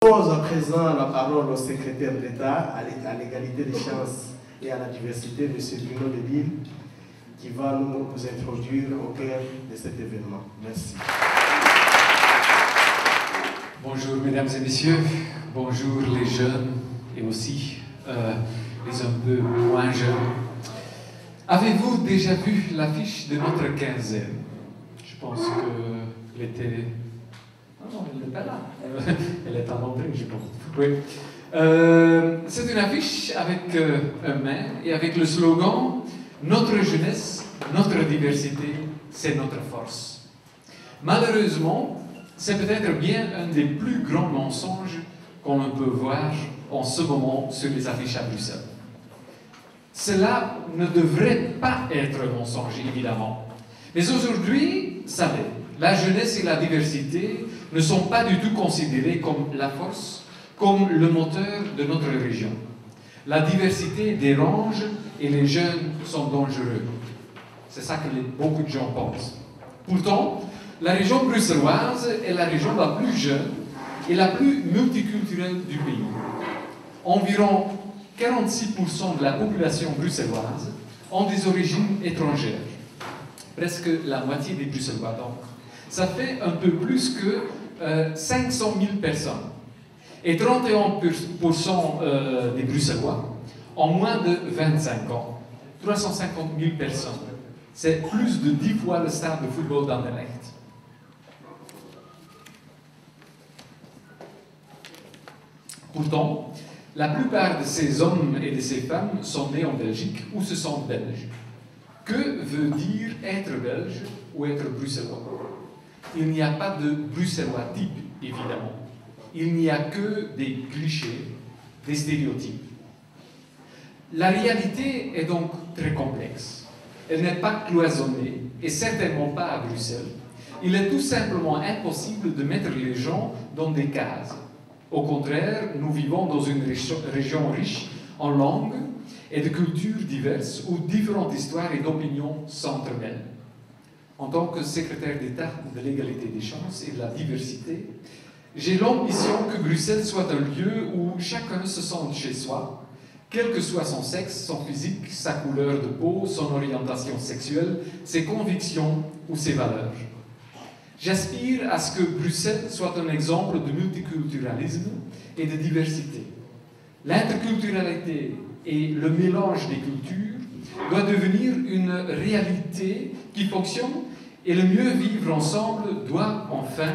pose à présent la parole au secrétaire d'État à l'égalité des chances et à la diversité, M. Bruno Delille, qui va nous introduire au cœur de cet événement. Merci. Bonjour mesdames et messieurs, bonjour les jeunes et aussi les un peu moins jeunes. Avez-vous déjà vu l'affiche de notre quinzaine? Je pense que l'été... Non, elle n'est pas là. Elle est à l'entrée, je pense. Oui. C'est une affiche avec un main et avec le slogan « Notre jeunesse, notre diversité, c'est notre force ». Malheureusement, c'est peut-être bien un des plus grands mensonges qu'on peut voir en ce moment sur les affiches à Bruxelles. Cela ne devrait pas être un mensonge, évidemment. Mais aujourd'hui, ça l'est. La jeunesse et la diversité ne sont pas du tout considérées comme la force, comme le moteur de notre région. La diversité dérange et les jeunes sont dangereux. C'est ça que beaucoup de gens pensent. Pourtant, la région bruxelloise est la région la plus jeune et la plus multiculturelle du pays. Environ 46% de la population bruxelloise ont des origines étrangères. Presque la moitié des Bruxellois, donc. Ça fait un peu plus que 500 000 personnes. Et 31% des Bruxellois ont moins de 25 ans. 350 000 personnes. C'est plus de 10 fois le stade de football d'Anderlecht. Pourtant, la plupart de ces hommes et de ces femmes sont nés en Belgique ou se sentent belges. Que veut dire être belge ou être bruxellois? Il n'y a pas de bruxellois type, évidemment. Il n'y a que des clichés, des stéréotypes. La réalité est donc très complexe. Elle n'est pas cloisonnée, et certainement pas à Bruxelles. Il est tout simplement impossible de mettre les gens dans des cases. Au contraire, nous vivons dans une région riche en langues et de cultures diverses où différentes histoires et d'opinions s'entremêlent. En tant que secrétaire d'État de l'égalité des chances et de la diversité, j'ai l'ambition que Bruxelles soit un lieu où chacun se sente chez soi, quel que soit son sexe, son physique, sa couleur de peau, son orientation sexuelle, ses convictions ou ses valeurs. J'aspire à ce que Bruxelles soit un exemple de multiculturalisme et de diversité. L'interculturalité et le mélange des cultures doit devenir une réalité qui fonctionne et le mieux vivre ensemble doit enfin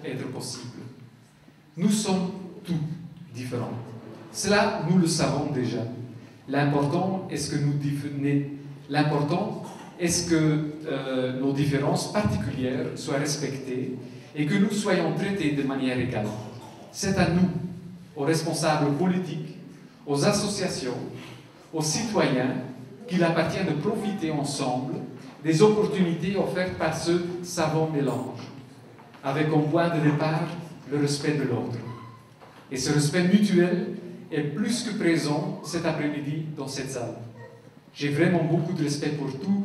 être possible. Nous sommes tous différents. Cela, nous le savons déjà. L'important est que nos différences particulières soient respectées et que nous soyons traités de manière égale. C'est à nous, aux responsables politiques, aux associations, aux citoyens, qu'il appartient de profiter ensemble des opportunités offertes par ce savant mélange, avec en point de départ le respect de l'autre. Et ce respect mutuel est plus que présent cet après-midi dans cette salle. J'ai vraiment beaucoup de respect pour tout.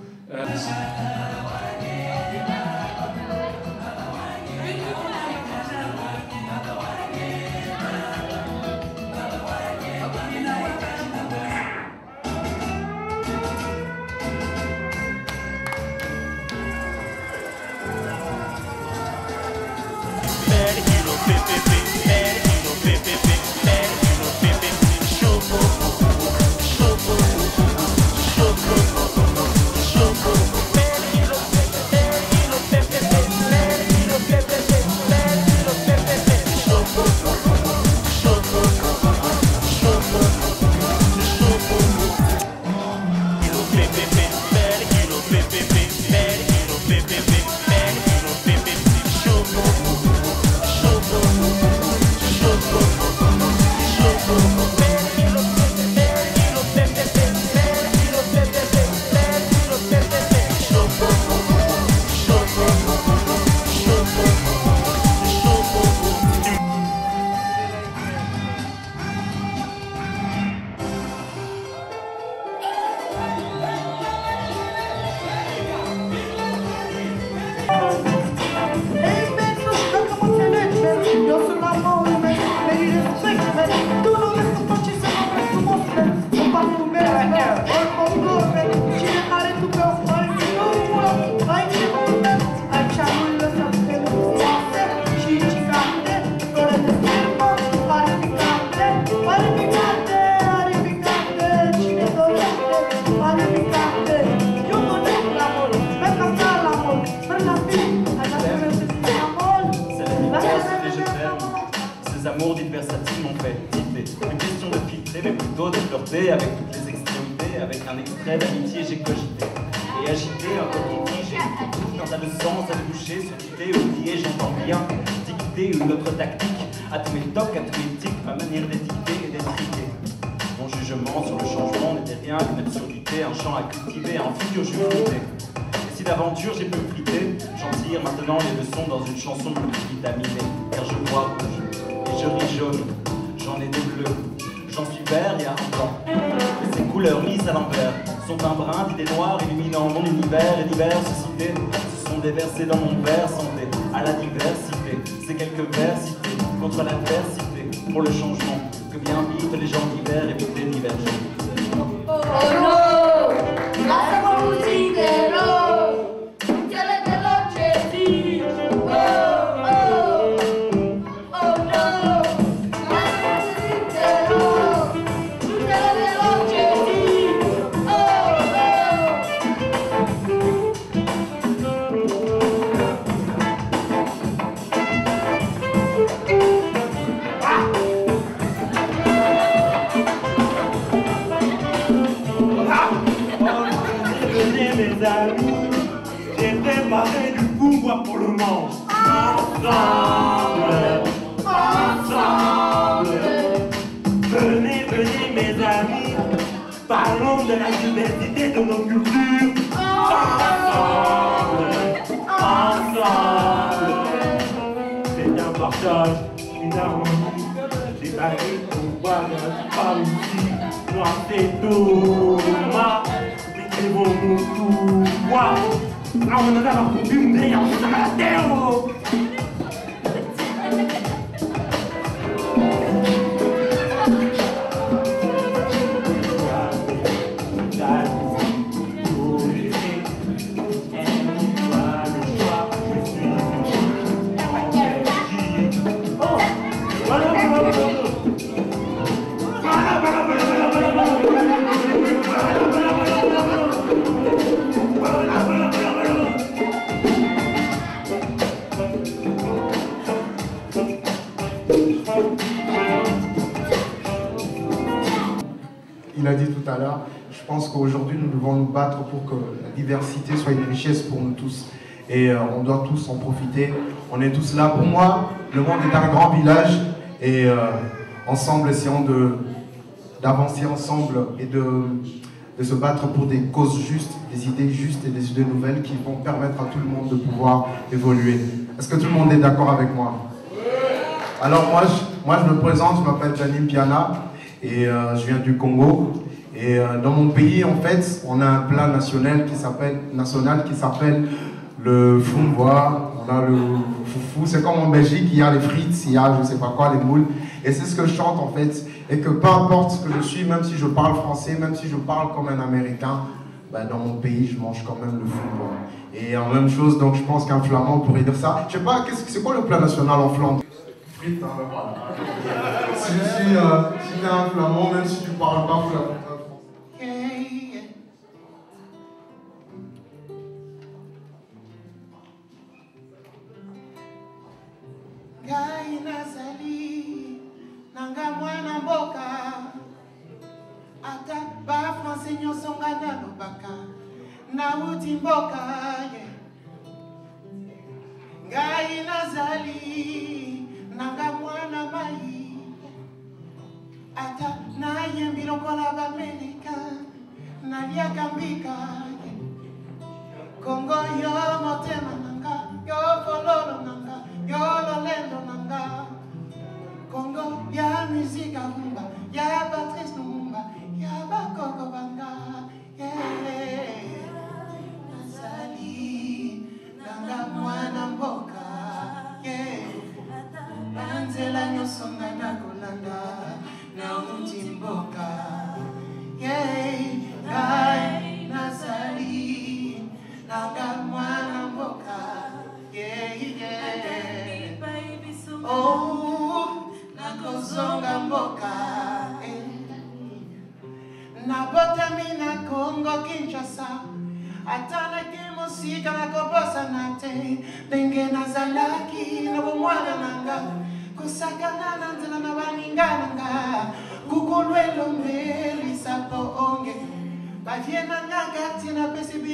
plutôt de flirter avec toutes les extrémités, avec un extrait d'amitié j'ai cogité. Et agité, un peu litige, quand t'as le sens à déboucher, sur quitter, oublier, j'entends bien, dicter une autre tactique, à tous mes tocs, à tous mes tics, ma manière d'édicter et d'étriquer. Mon jugement sur le changement n'était rien qu'une absurdité, un champ à cultiver, un futur jus fruité. Et si d'aventure j'ai pu flûter, j'en tire maintenant les leçons dans une chanson multivitaminée, car je vois rouge, et je ris jaune, j'en ai des bleus, j'en suis vert et un blanc. Et ces couleurs mises à l'envers sont un brin d'idées noires illuminant mon univers et diversité. Ce sont des versets dans mon verre, santé à la diversité. C'est quelques vers cités contre l'adversité pour le changement que bien vite les gens divers évitent les divergences. Oh no, la musique est low, quelle est l'autre dit. Oh oh, oh no, la musique est low, quelle est l'autre dit. Oh mes amis, j'ai préparé du pouvoir pour le monde. Ensemble, ensemble. Venez, venez mes amis, parlons de la diversité de nos cultures. Ensemble, ensemble. C'est un partage, une harmonie, des barils pour boire par ici. Moi c'est Thomas. Vou mutuar a onda da bunda a onda da teu. Il a dit tout à l'heure, je pense qu'aujourd'hui nous devons nous battre pour que la diversité soit une richesse pour nous tous. Et on doit tous en profiter. On est tous là. Pour moi, le monde est un grand village et ensemble, essayons d'avancer ensemble et de se battre pour des causes justes, des idées justes et des idées nouvelles qui vont permettre à tout le monde de pouvoir évoluer. Est-ce que tout le monde est d'accord avec moi? Alors moi je me présente, je m'appelle Janim Piana et je viens du Congo. Et dans mon pays, en fait, on a un plat national qui s'appelle le fumboa. On a le foufou. C'est comme en Belgique, il y a les frites, il y a je sais pas quoi, les moules. Et c'est ce que je chante en fait. Et que peu importe ce que je suis, même si je parle français, même si je parle comme un Américain, ben, dans mon pays, je mange quand même le fumboa. Et en même chose, donc je pense qu'un Flamand pourrait dire ça. Je sais pas, c'est quoi le plat national en Flandre? Frites, hein, voilà. Si tu es un Flamand, même si tu parles pas flamand. Ngai nazali nanga mwana mboka ata ba français nyonso nga nalobaka nauti mboka Ngai nazali nanga mwana mai ata nayembi lokola bamelika naliaka mbika Kongo yo motema nanga yo fololo nanga yo lolendo nanga Congo ya musique a rumba ya Patrice Lumumba ya bakoko banga nazali nanga mwana mboka banzela nyonso nga nakolanda nauti mboka ngai nazali nanga mwana mboka oh nakozonga mboka nabotami na Congo Kinshasa atalaki mosika nakobosana te ndenge nazalaki na bomwana nanga kosakana na nzela na baninga nanga kukulu elombe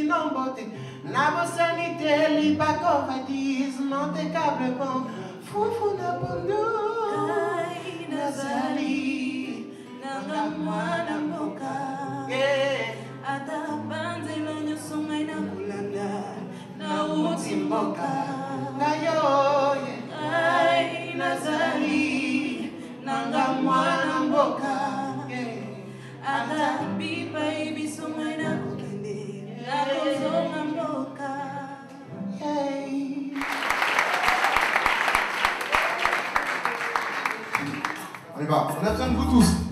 nambote na bosanité lipa convoitise monte câble bon fufu na pondo nazali nanga mwana mboka ata banzela nyonso ngai nakolanda nauti mboka ngayo ngai nazali nanga mwana mboka ata bipa ibiso ngai nakokende nakozonga mboka. On y va, on a besoin de vous tous.